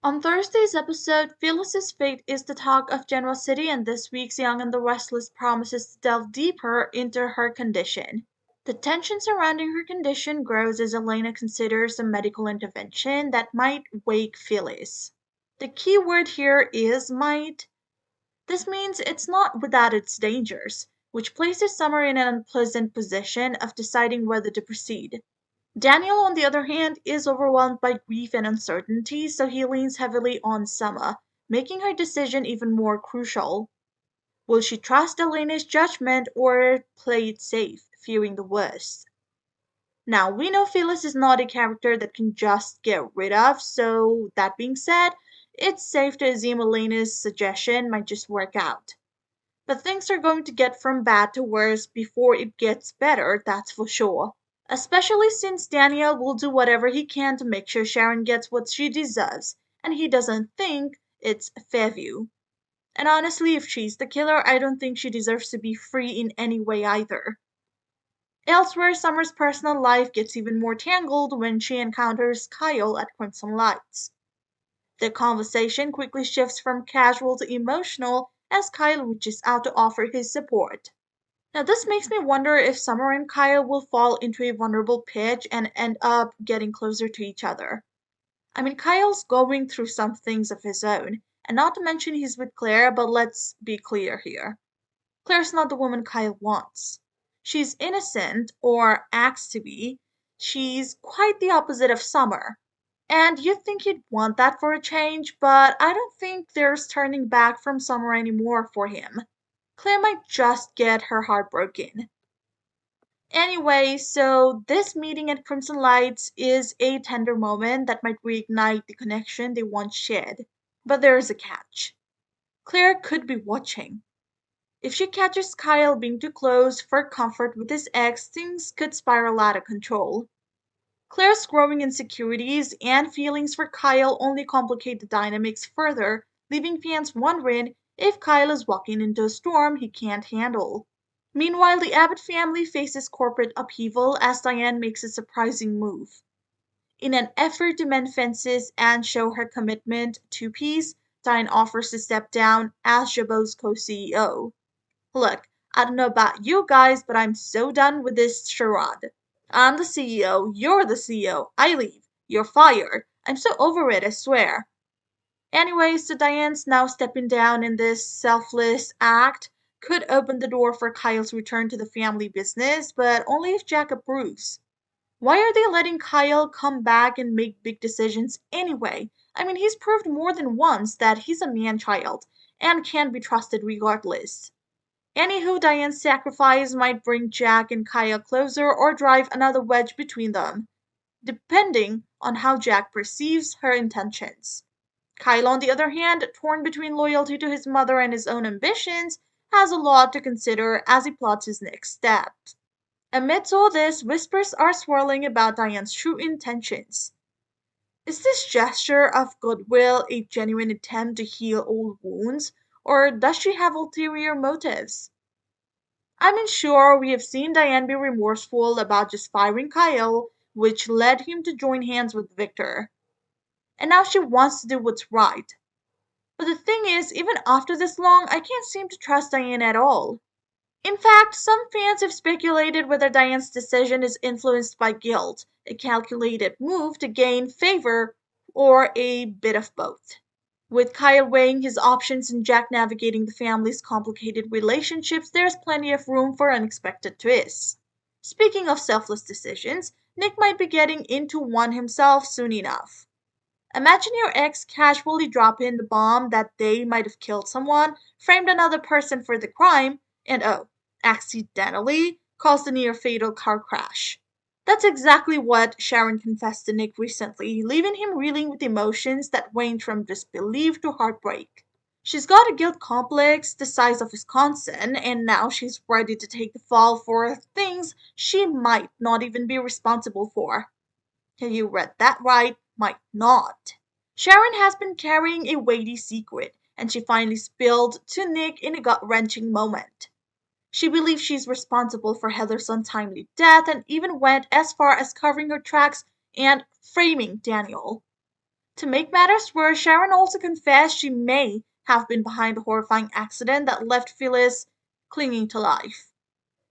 On Thursday's episode, Phyllis's fate is the talk of General City, and this week's Young and the Restless promises to delve deeper into her condition. The tension surrounding her condition grows as Elena considers a medical intervention that might wake Phyllis. The key word here is might. This means it's not without its dangers, which places Summer in an unpleasant position of deciding whether to proceed. Daniel, on the other hand, is overwhelmed by grief and uncertainty, so he leans heavily on Summer, making her decision even more crucial. Will she trust Elena's judgment or play it safe, fearing the worst? Now, we know Phyllis is not a character that can just get rid of, so that being said, it's safe to assume Elena's suggestion might just work out. But things are going to get from bad to worse before it gets better, that's for sure. Especially since Daniel will do whatever he can to make sure Sharon gets what she deserves, and he doesn't think it's Fairview. And honestly, if she's the killer, I don't think she deserves to be free in any way either. Elsewhere, Summer's personal life gets even more tangled when she encounters Kyle at Crimson Lights. The conversation quickly shifts from casual to emotional as Kyle reaches out to offer his support. Now, this makes me wonder if Summer and Kyle will fall into a vulnerable pitch and end up getting closer to each other. I mean, Kyle's going through some things of his own, and not to mention he's with Claire, but let's be clear here. Claire's not the woman Kyle wants. She's innocent, or acts to be. She's quite the opposite of Summer. And you'd think he'd want that for a change, but I don't think there's turning back from Summer anymore for him. Claire might just get her heart broken. Anyway, so this meeting at Crimson Lights is a tender moment that might reignite the connection they once shared. But there is a catch. Claire could be watching. If she catches Kyle being too close for comfort with his ex, things could spiral out of control. Claire's growing insecurities and feelings for Kyle only complicate the dynamics further, leaving fans wondering if Kyle is walking into a storm he can't handle. Meanwhile, the Abbott family faces corporate upheaval as Diane makes a surprising move. In an effort to mend fences and show her commitment to peace, Diane offers to step down as Jabot's co-CEO. Look, I don't know about you guys, but I'm so done with this charade. I'm the CEO, you're the CEO, I leave, you're fired. I'm so over it, I swear. Anyway, so Diane's now stepping down in this selfless act could open the door for Kyle's return to the family business, but only if Jack approves. Why are they letting Kyle come back and make big decisions anyway? I mean, he's proved more than once that he's a man-child and can be trusted regardless. Anywho, Diane's sacrifice might bring Jack and Kyle closer or drive another wedge between them, depending on how Jack perceives her intentions. Kyle, on the other hand, torn between loyalty to his mother and his own ambitions, has a lot to consider as he plots his next steps. Amidst all this, whispers are swirling about Diane's true intentions. Is this gesture of goodwill a genuine attempt to heal old wounds, or does she have ulterior motives? I mean, sure, we have seen Diane be remorseful about just firing Kyle, which led him to join hands with Victor. And now she wants to do what's right. But the thing is, even after this long, I can't seem to trust Diane at all. In fact, some fans have speculated whether Diane's decision is influenced by guilt, a calculated move to gain favor, or a bit of both. With Kyle weighing his options and Jack navigating the family's complicated relationships, there's plenty of room for unexpected twists. Speaking of selfless decisions, Nick might be getting into one himself soon enough. Imagine your ex casually dropping the bomb that they might have killed someone, framed another person for the crime, and accidentally caused a near fatal car crash. That's exactly what Sharon confessed to Nick recently, leaving him reeling with emotions that range from disbelief to heartbreak. She's got a guilt complex the size of Wisconsin, and now she's ready to take the fall for things she might not even be responsible for. You read that right, might not. Sharon has been carrying a weighty secret, and she finally spilled to Nick in a gut-wrenching moment. She believes she's responsible for Heather's untimely death and even went as far as covering her tracks and framing Daniel. To make matters worse, Sharon also confessed she may have been behind the horrifying accident that left Phyllis clinging to life.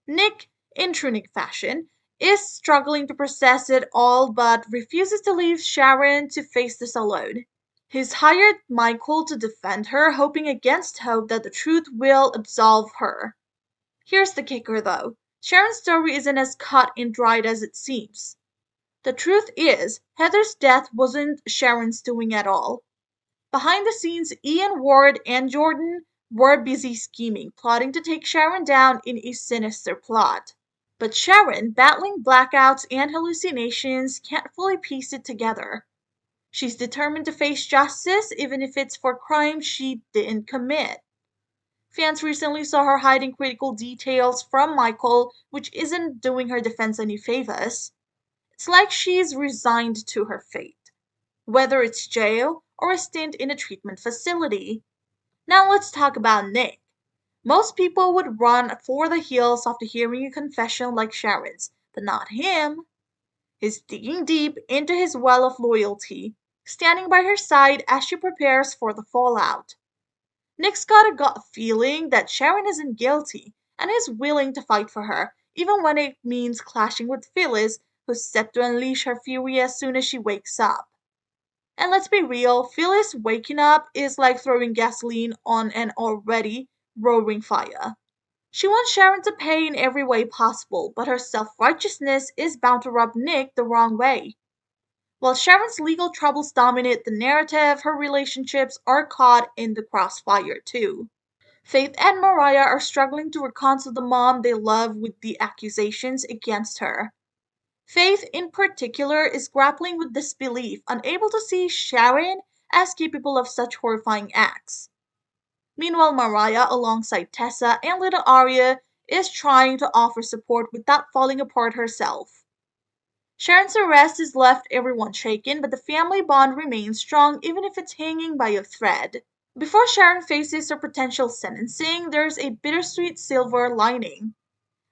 Nick, in true Nick fashion, is struggling to process it all but refuses to leave Sharon to face this alone. He's hired Michael to defend her, hoping against hope that the truth will absolve her. Here's the kicker though. Sharon's story isn't as cut and dried as it seems. The truth is, Heather's death wasn't Sharon's doing at all. Behind the scenes, Ian, Ward, and Jordan were busy scheming, plotting to take Sharon down in a sinister plot. But Sharon, battling blackouts and hallucinations, can't fully piece it together. She's determined to face justice, even if it's for crimes she didn't commit. Fans recently saw her hiding critical details from Michael, which isn't doing her defense any favors. It's like she's resigned to her fate, whether it's jail or a stint in a treatment facility. Now let's talk about Nick. Most people would run for the hills after hearing a confession like Sharon's, but not him. He's digging deep into his well of loyalty, standing by her side as she prepares for the fallout. Nick's got a gut feeling that Sharon isn't guilty, and is willing to fight for her, even when it means clashing with Phyllis, who's set to unleash her fury as soon as she wakes up. And let's be real, Phyllis waking up is like throwing gasoline on an already roaring fire. She wants Sharon to pay in every way possible, but her self-righteousness is bound to rub Nick the wrong way. While Sharon's legal troubles dominate the narrative, her relationships are caught in the crossfire too. Faith and Mariah are struggling to reconcile the mom they love with the accusations against her. Faith, in particular, is grappling with disbelief, unable to see Sharon as capable of such horrifying acts. Meanwhile, Mariah, alongside Tessa and little Arya, is trying to offer support without falling apart herself. Sharon's arrest has left everyone shaken, but the family bond remains strong even if it's hanging by a thread. Before Sharon faces her potential sentencing, there's a bittersweet silver lining.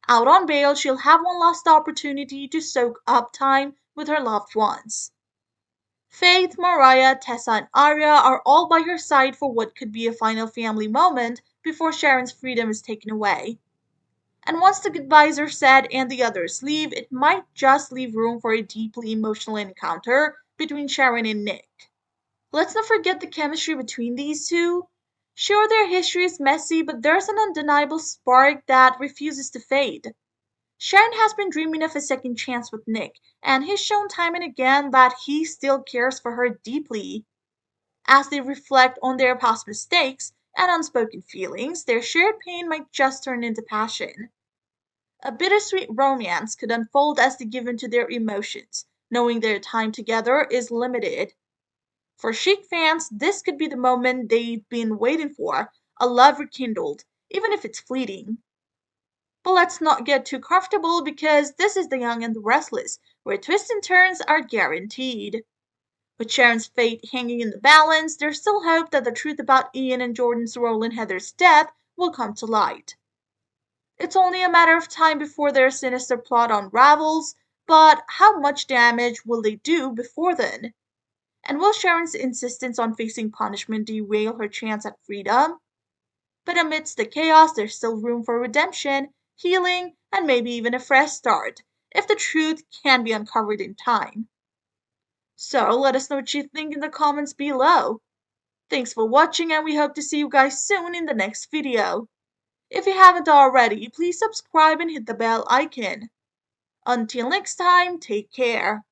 Out on bail, she'll have one last opportunity to soak up time with her loved ones. Faith, Mariah, Tessa, and Arya are all by her side for what could be a final family moment before Sharon's freedom is taken away. And once the goodbyes are said and the others leave, it might just leave room for a deeply emotional encounter between Sharon and Nick. Let's not forget the chemistry between these two. Sure, their history is messy, but there's an undeniable spark that refuses to fade. Sharon has been dreaming of a second chance with Nick, and he's shown time and again that he still cares for her deeply. As they reflect on their past mistakes and unspoken feelings, their shared pain might just turn into passion. A bittersweet romance could unfold as they give in to their emotions, knowing their time together is limited. For Chic fans, this could be the moment they've been waiting for, a love rekindled, even if it's fleeting. But let's not get too comfortable because this is the Young and the Restless, where twists and turns are guaranteed. With Sharon's fate hanging in the balance, there's still hope that the truth about Ian and Jordan's role in Heather's death will come to light. It's only a matter of time before their sinister plot unravels, but how much damage will they do before then? And will Sharon's insistence on facing punishment derail her chance at freedom? But amidst the chaos, there's still room for redemption, healing, and maybe even a fresh start, if the truth can be uncovered in time. So let us know what you think in the comments below. Thanks for watching, and we hope to see you guys soon in the next video. If you haven't already, please subscribe and hit the bell icon. Until next time, take care.